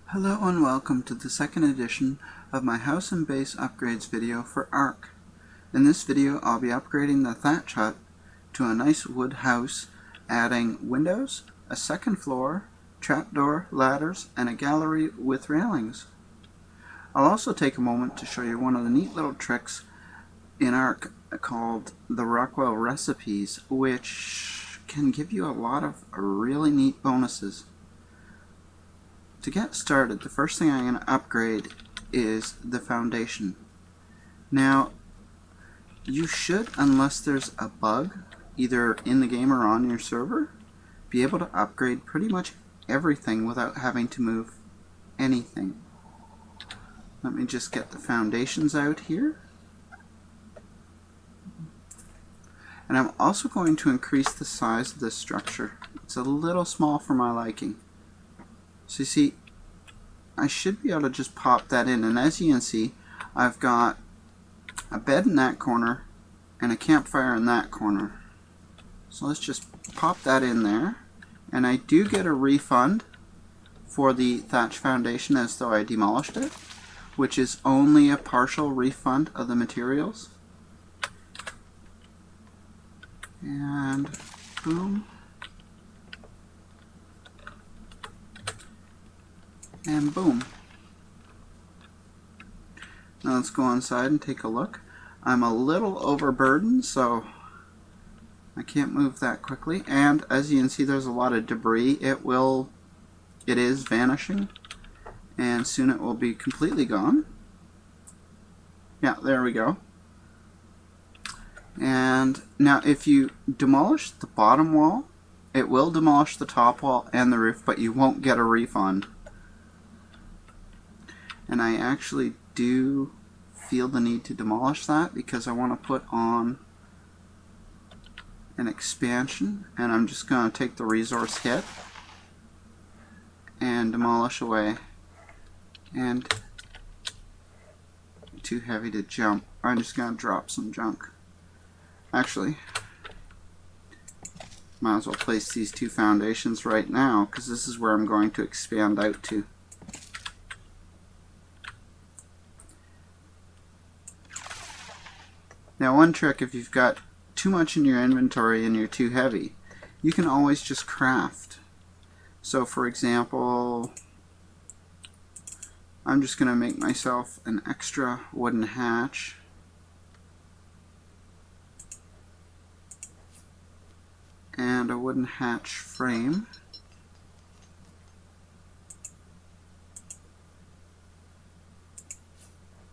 Hello and welcome to the second edition of my house and base upgrades video for Ark. In this video I'll be upgrading the thatch hut to a nice wood house, adding windows, a second floor, trapdoor, ladders, and a gallery with railings. I'll also take a moment to show you one of the neat little tricks in Ark called the Rockwell recipes, which can give you a lot of really neat bonuses. To get started, the first thing I'm going to upgrade is the foundation. Now, you should, unless there's a bug, either in the game or on your server, be able to upgrade pretty much everything without having to move anything. Let me just get the foundations out here. And I'm also going to increase the size of this structure. It's a little small for my liking. So you see, I should be able to just pop that in, and as you can see, I've got a bed in that corner and a campfire in that corner. So let's just pop that in there, and I do get a refund for the thatch foundation as though I demolished it, which is only a partial refund of the materials. And boom. And boom. Now let's go inside and take a look. I'm a little overburdened, so I can't move that quickly. And as you can see, there's a lot of debris. It is vanishing, and soon it will be completely gone. Yeah, there we go. And now if you demolish the bottom wall, it will demolish the top wall and the roof, but you won't get a refund. And I actually do feel the need to demolish that because I want to put on an expansion, and I'm just going to take the resource hit and demolish away. And too heavy to jump. I'm just going to drop some junk. Actually, might as well place these two foundations right now because this is where I'm going to expand out to. Now, one trick, if you've got too much in your inventory and you're too heavy, you can always just craft. So for example, I'm just going to make myself an extra wooden hatch. And a wooden hatch frame.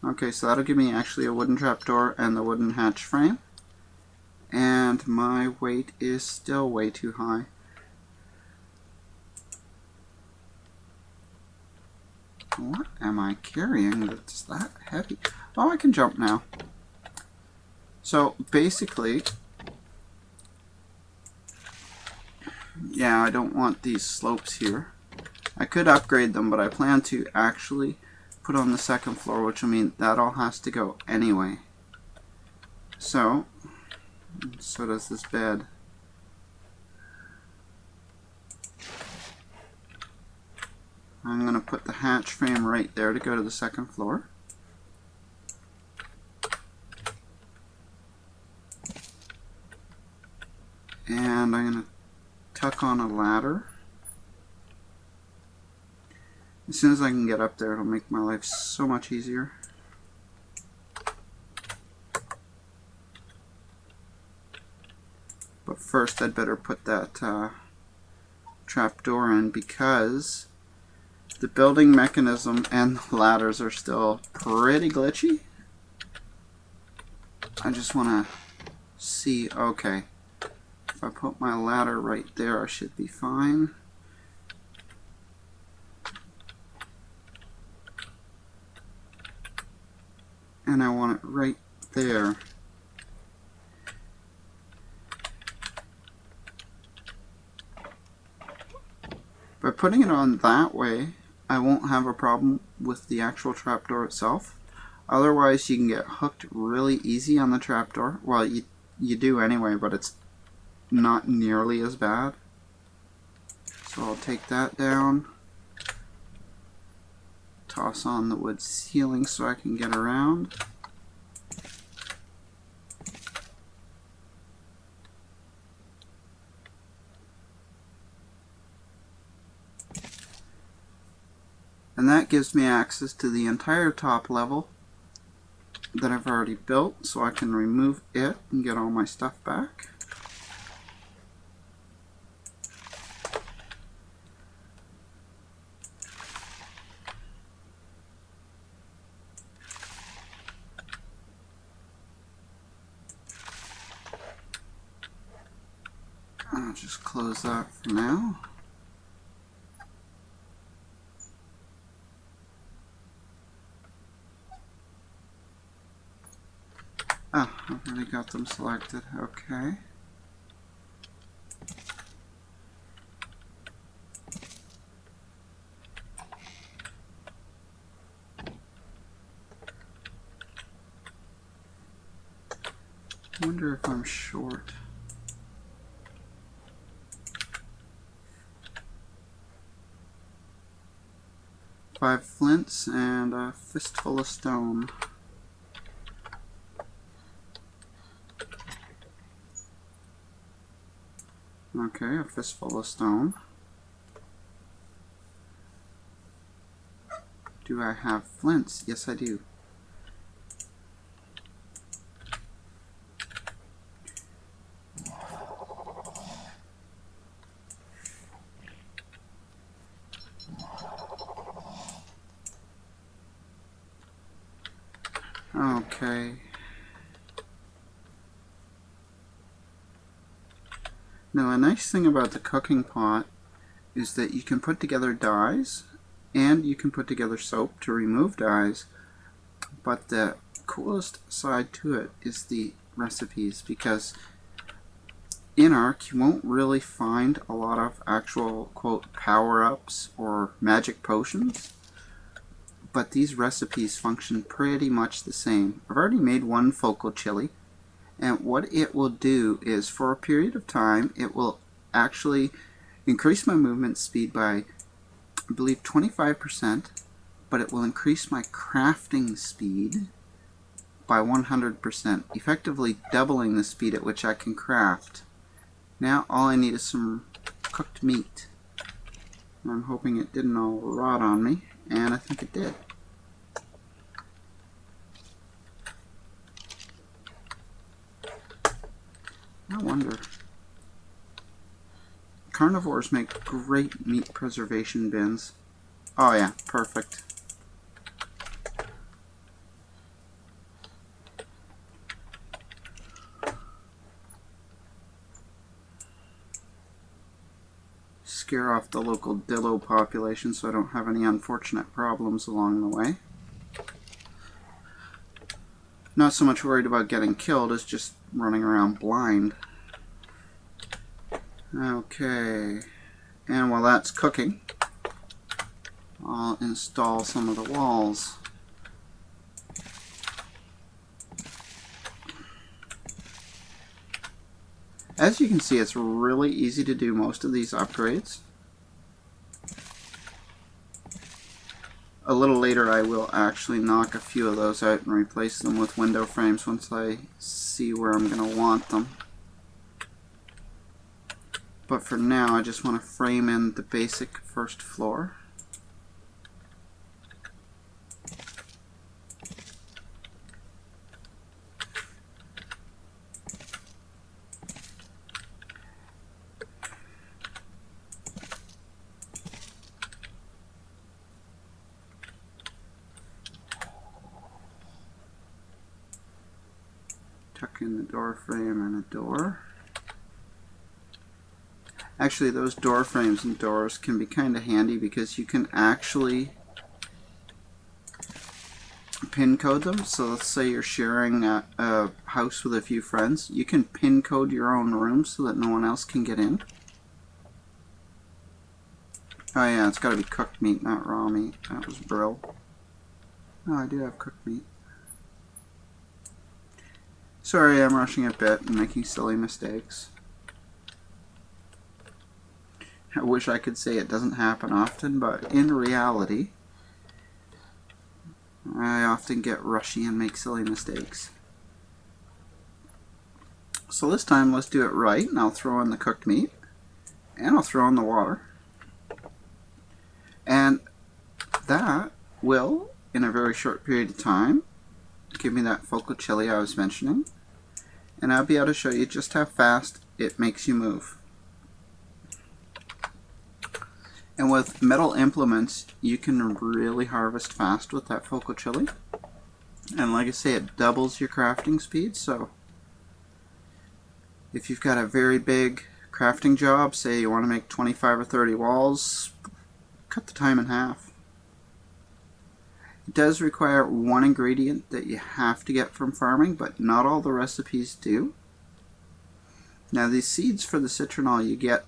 Okay, so that'll give me actually a wooden trapdoor and the wooden hatch frame. And my weight is still way too high. What am I carrying that's that heavy? Oh, I can jump now. So basically, yeah, I don't want these slopes here. I could upgrade them, but I plan to actually put on the second floor, which will mean that all has to go anyway. So does this bed. I'm going to put the hatch frame right there to go to the second floor. And I'm going to tuck on a ladder. As soon as I can get up there, it'll make my life so much easier. But first, I'd better put that trapdoor in because the building mechanism and the ladders are still pretty glitchy. I just want to see, okay, if I put my ladder right there, I should be fine. And I want it right there. By putting it on that way, I won't have a problem with the actual trapdoor itself. Otherwise, you can get hooked really easy on the trapdoor. Well, you do anyway, but it's not nearly as bad. So I'll take that down. toss on the wood ceiling so I can get around. And that gives me access to the entire top level that I've already built, so I can remove it and get all my stuff back. I'll just close that for now. Oh, I've already got them selected. Okay. I wonder if I'm short. Five flints and a fistful of stone. Okay, a fistful of stone. Do I have flints? Yes, I do. Okay. Now, a nice thing about the cooking pot is that you can put together dyes and you can put together soap to remove dyes, but the coolest side to it is the recipes, because in Ark you won't really find a lot of actual quote power-ups or magic potions, but these recipes function pretty much the same. I've already made one focal chili, and what it will do is, for a period of time, it will actually increase my movement speed by, I believe, 25%, but it will increase my crafting speed by 100%, effectively doubling the speed at which I can craft. Now all I need is some cooked meat. I'm hoping it didn't all rot on me, and I think it did. I wonder. Carnivores make great meat preservation bins. Oh yeah, perfect. Scare off the local dillo population so I don't have any unfortunate problems along the way. Not so much worried about getting killed as just running around blind. Okay, and while that's cooking, I'll install some of the walls. As you can see, it's really easy to do most of these upgrades. A little later I will actually knock a few of those out and replace them with window frames once I see where I'm going to want them. But for now I just want to frame in the basic first floor. Tuck in the door frame and a door. Actually, those door frames and doors can be kind of handy because you can actually pin code them. So let's say you're sharing a house with a few friends. You can pin code your own room so that no one else can get in. Oh yeah, it's got to be cooked meat, not raw meat. That was brill. Oh, I do have cooked meat. Sorry, I'm rushing a bit and making silly mistakes. I wish I could say it doesn't happen often, but in reality, I often get rushy and make silly mistakes. So this time let's do it right, and I'll throw in the cooked meat, and I'll throw in the water. And that will, in a very short period of time, give me that focal chili I was mentioning. And I'll be able to show you just how fast it makes you move. And with metal implements, you can really harvest fast with that focal chili. And like I say, it doubles your crafting speed. So if you've got a very big crafting job, say you want to make 25 or 30 walls, cut the time in half. It does require one ingredient that you have to get from farming, but not all the recipes do. Now these seeds for the citronal you get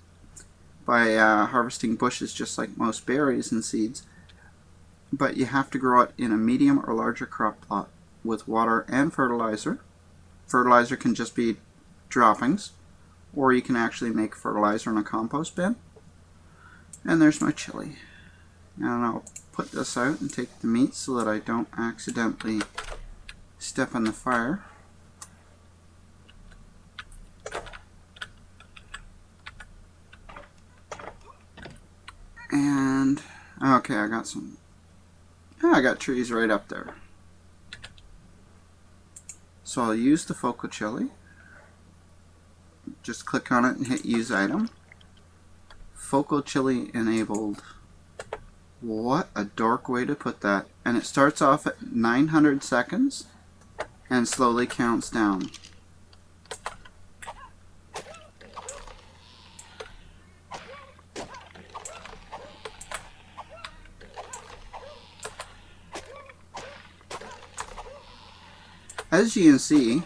by harvesting bushes just like most berries and seeds, but you have to grow it in a medium or larger crop plot with water and fertilizer. Fertilizer can just be droppings, or you can actually make fertilizer in a compost bin. And there's my chili. And I'll put this out and take the meat so that I don't accidentally step on the fire. And okay, I got trees right up there. So I'll use the focal chili. Just click on it and hit use item. Focal chili enabled. What a dork way to put that. And it starts off at 900 seconds and slowly counts down. As you can see,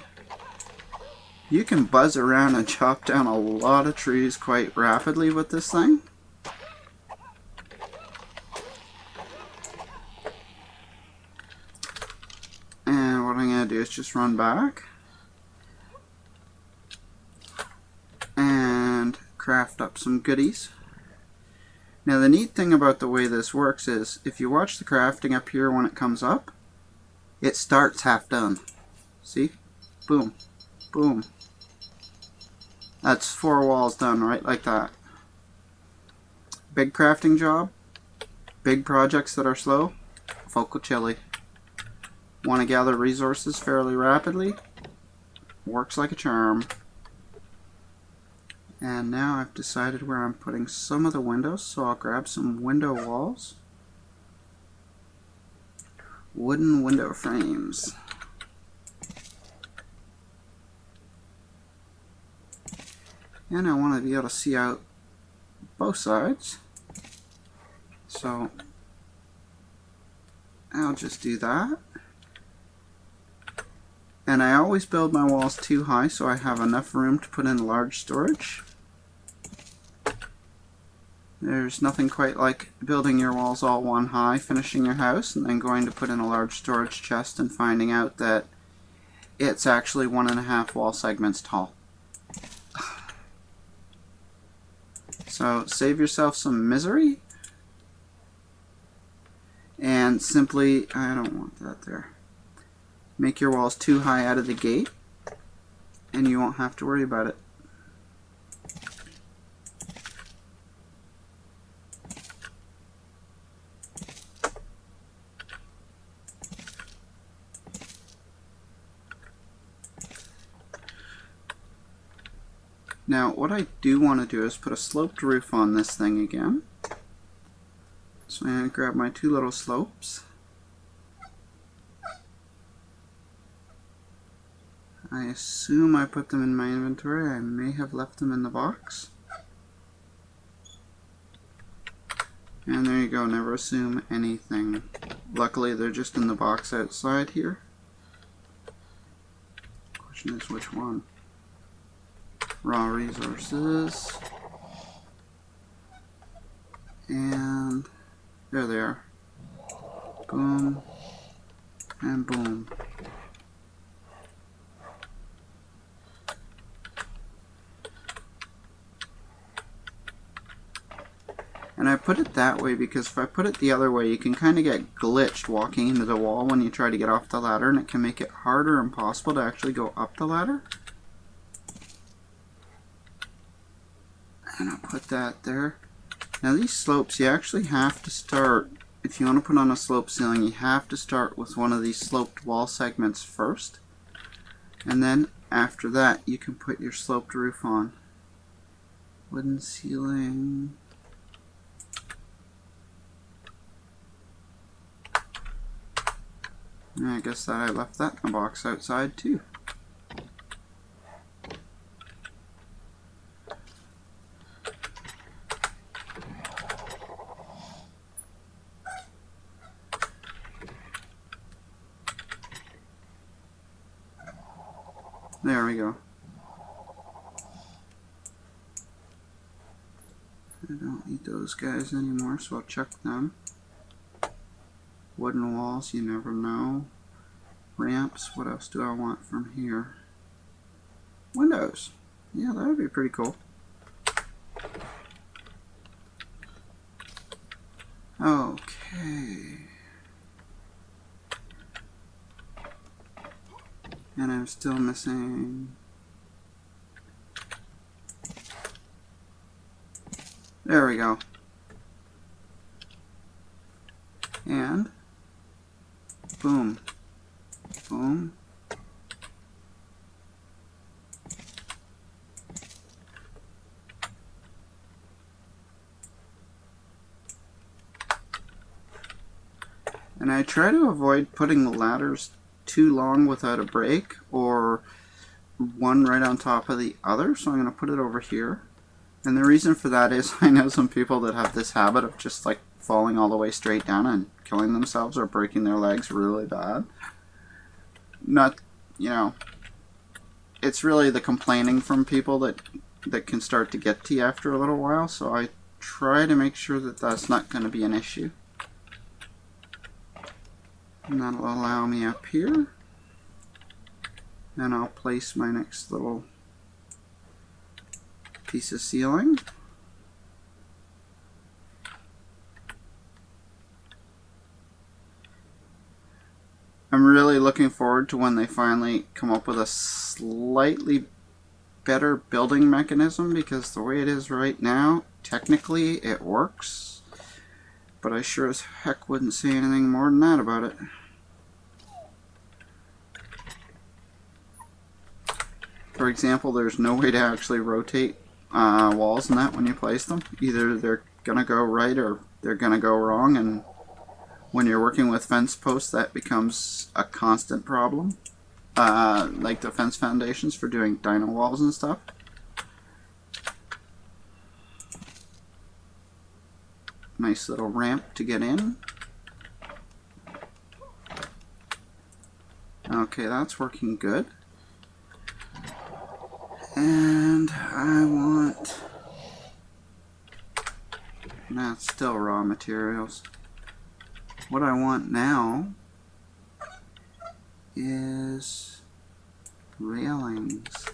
you can buzz around and chop down a lot of trees quite rapidly with this thing. And what I'm going to do is just run back and craft up some goodies. Now the neat thing about the way this works is if you watch the crafting up here when it comes up, it starts half done. See? Boom. Boom. That's 4 walls done right like that. Big crafting job, big projects that are slow, focal chili. Want to gather resources fairly rapidly, works like a charm. And now I've decided where I'm putting some of the windows, so I'll grab some window walls. Wooden window frames. And I want to be able to see out both sides. So I'll just do that. And I always build my walls too high so I have enough room to put in large storage. There's nothing quite like building your walls all one high, finishing your house, and then going to put in a large storage chest and finding out that it's actually 1.5 wall segments tall. So save yourself some misery and simply, I don't want that there. Make your walls too high out of the gate and you won't have to worry about it. Now what I do want to do is put a sloped roof on this thing again. So I'm going to grab my 2 little slopes. I assume I put them in my inventory. I may have left them in the box. And there you go, never assume anything. Luckily they're just in the box outside here. Question is which one? Raw resources. And there they are. Boom. And boom. And I put it that way because if I put it the other way, you can kind of get glitched walking into the wall when you try to get off the ladder, and it can make it harder or impossible to actually go up the ladder. And I'll put that there. Now these slopes, you actually have to start, if you want to put on a slope ceiling, you have to start with one of these sloped wall segments first. And then after that, you can put your sloped roof on. Wooden ceiling. And I guess that I left that in a box outside too. There we go. I don't need those guys anymore, so I'll check them. Wooden walls, you never know. Ramps, what else do I want from here? Windows. Yeah, that would be pretty cool. Okay. And I'm still missing... There we go. And boom. Boom. And I try to avoid putting the ladders too long without a break, or one right on top of the other, so I'm going to put it over here. And the reason for that is I know some people that have this habit of just like falling all the way straight down and killing themselves or breaking their legs really bad. Not, you know, it's really the complaining from people that can start to get to you after a little while, so I try to make sure that that's not going to be an issue. And that'll allow me up here. And I'll place my next little piece of ceiling. I'm really looking forward to when they finally come up with a slightly better building mechanism, because the way it is right now, technically it works, but I sure as heck wouldn't say anything more than that about it. For example, there's no way to actually rotate walls and that when you place them. Either they're gonna go right or they're gonna go wrong, and when you're working with fence posts, that becomes a constant problem. Like the fence foundations for doing dino walls and stuff. Nice little ramp to get in. Okay, that's working good. And I want... That's still raw materials. What I want now is railings.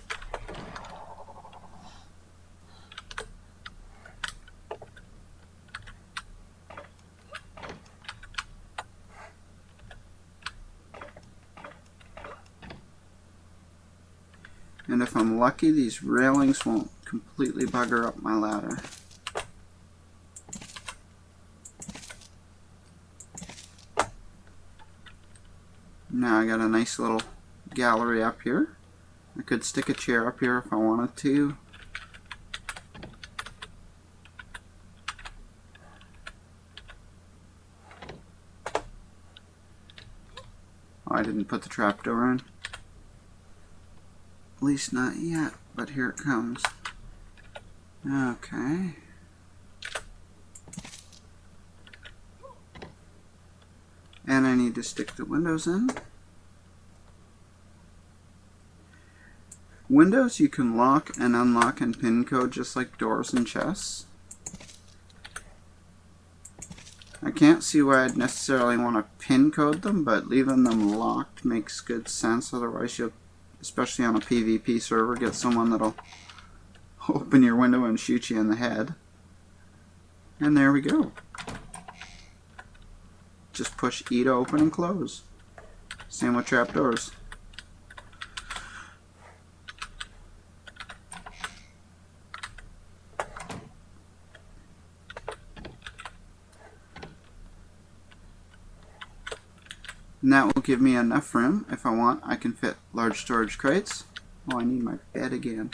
And if I'm lucky, these railings won't completely bugger up my ladder. Now I got a nice little gallery up here. I could stick a chair up here if I wanted to. Oh, I didn't put the trapdoor in. At least not yet, but here it comes. Okay. And I need to stick the windows in. Windows you can lock and unlock and pin code just like doors and chests. I can't see why I'd necessarily want to pin code them, but leaving them locked makes good sense. Otherwise you'll, especially on a PvP server, get someone that'll open your window and shoot you in the head. And there we go. Just push E to open and close. Same with trapdoors. And that will give me enough room. If I want, I can fit large storage crates. Oh, I need my bed again.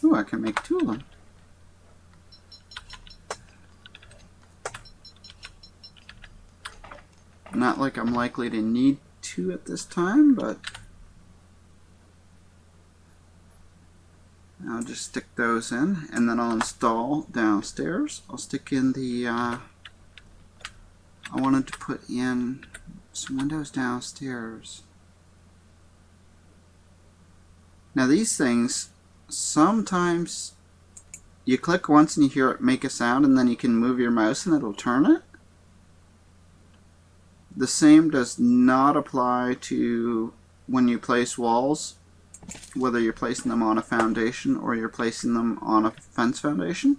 Oh, I can make two of them. Not like I'm likely to need two at this time, but I'll just stick those in, and then I'll install downstairs. I'll stick in the, I wanted to put in some windows downstairs. Now these things, sometimes you click once and you hear it make a sound, and then you can move your mouse and it'll turn it. The same does not apply to when you place walls, whether you're placing them on a foundation or you're placing them on a fence foundation.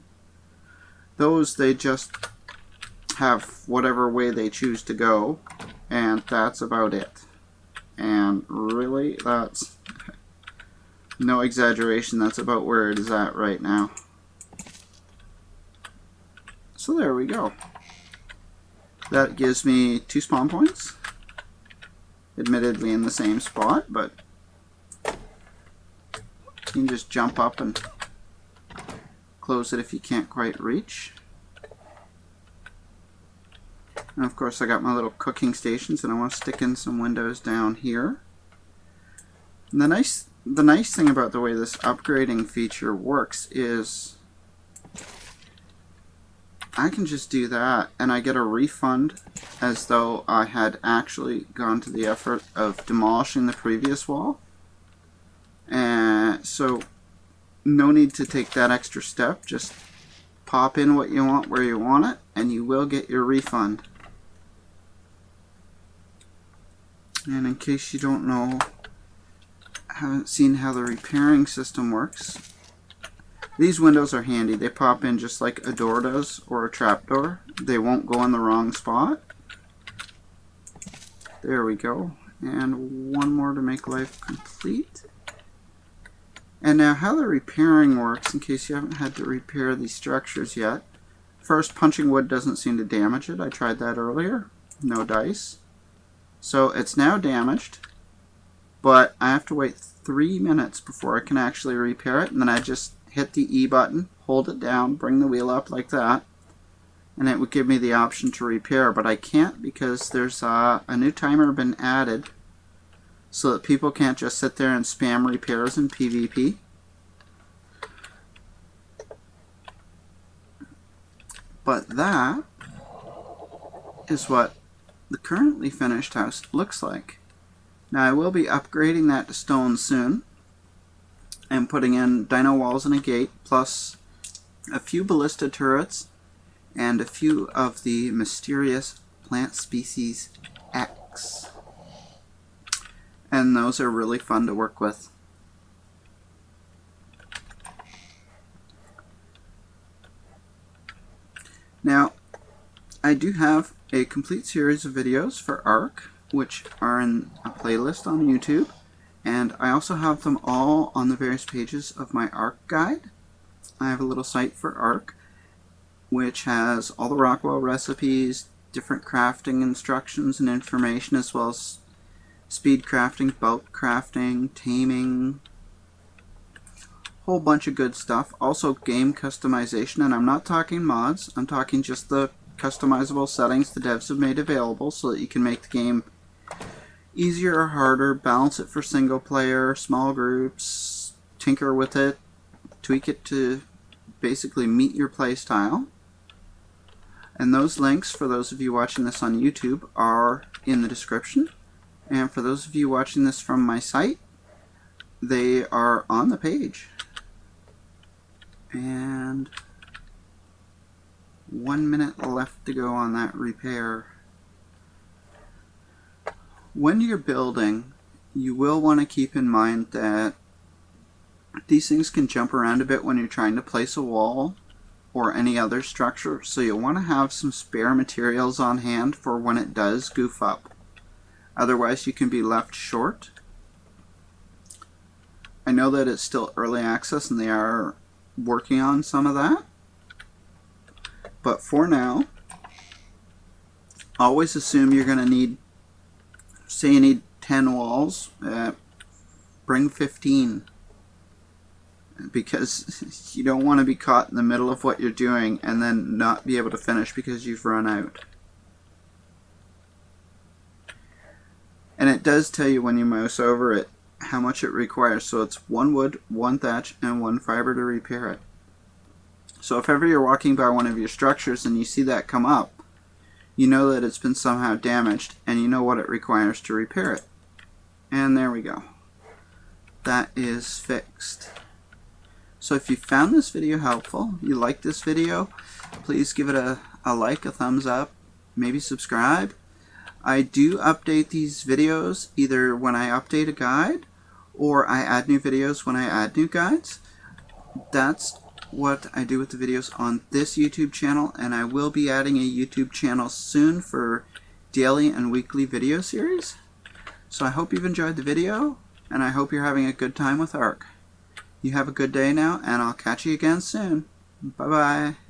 Those, they just have whatever way they choose to go, and that's about it. And really, that's no exaggeration, that's about where it is at right now. So there we go. That gives me 2 spawn points, admittedly in the same spot, but you can just jump up and close it if you can't quite reach. And of course I got my little cooking stations, and I want to stick in some windows down here. And the nice thing about the way this upgrading feature works is I can just do that and I get a refund as though I had actually gone to the effort of demolishing the previous wall. And so no need to take that extra step. Just pop in what you want where you want it, and you will get your refund. And in case you don't know, haven't seen how the repairing system works, these windows are handy. They pop in just like a door does or a trapdoor. They won't go in the wrong spot. There we go. And one more to make life complete. And now how the repairing works, in case you haven't had to repair these structures yet. First, punching wood doesn't seem to damage it. I tried that earlier. No dice. So it's now damaged, but I have to wait 3 minutes before I can actually repair it, and then I just hit the E button, hold it down, bring the wheel up like that, and it would give me the option to repair, but I can't because there's a new timer been added so that people can't just sit there and spam repairs in PvP. But that is what the currently finished house looks like. Now I will be upgrading that to stone soon and putting in dino walls and a gate, plus a few ballista turrets and a few of the mysterious plant species X. And those are really fun to work with. Now, I do have a complete series of videos for Ark, which are in a playlist on YouTube, and I also have them all on the various pages of my Ark guide. I have a little site for Ark, which has all the Rockwell recipes, different crafting instructions and information, as well as speed crafting, bulk crafting, taming, whole bunch of good stuff. Also game customization, and I'm not talking mods, I'm talking just the customizable settings the devs have made available so that you can make the game easier or harder, balance it for single player, small groups, tinker with it, tweak it to basically meet your play style. And those links, for those of you watching this on YouTube, are in the description. And for those of you watching this from my site, they are on the page. And 1 minute left to go on that repair. when you're building, you will want to keep in mind that these things can jump around a bit when you're trying to place a wall or any other structure, so you'll want to have some spare materials on hand for when it does goof up. Otherwise, you can be left short. I know that it's still early access and they are working on some of that, but for now, always assume you're going to need, say you need 10 walls, bring 15. Because you don't want to be caught in the middle of what you're doing and then not be able to finish because you've run out. And it does tell you when you mouse over it how much it requires. So it's 1 wood, 1 thatch, and 1 fiber to repair it. So if ever you're walking by one of your structures and you see that come up, you know that it's been somehow damaged and you know what it requires to repair it. And there we go. That is fixed. So if you found this video helpful, you like this video, please give it a like, a thumbs up, maybe subscribe. I do update these videos either when I update a guide or I add new videos when I add new guides. That's what I do with the videos on this YouTube channel, and I will be adding a YouTube channel soon for daily and weekly video series. So I hope you've enjoyed the video, and I hope you're having a good time with Ark. You have a good day now, and I'll catch you again soon. Bye-bye.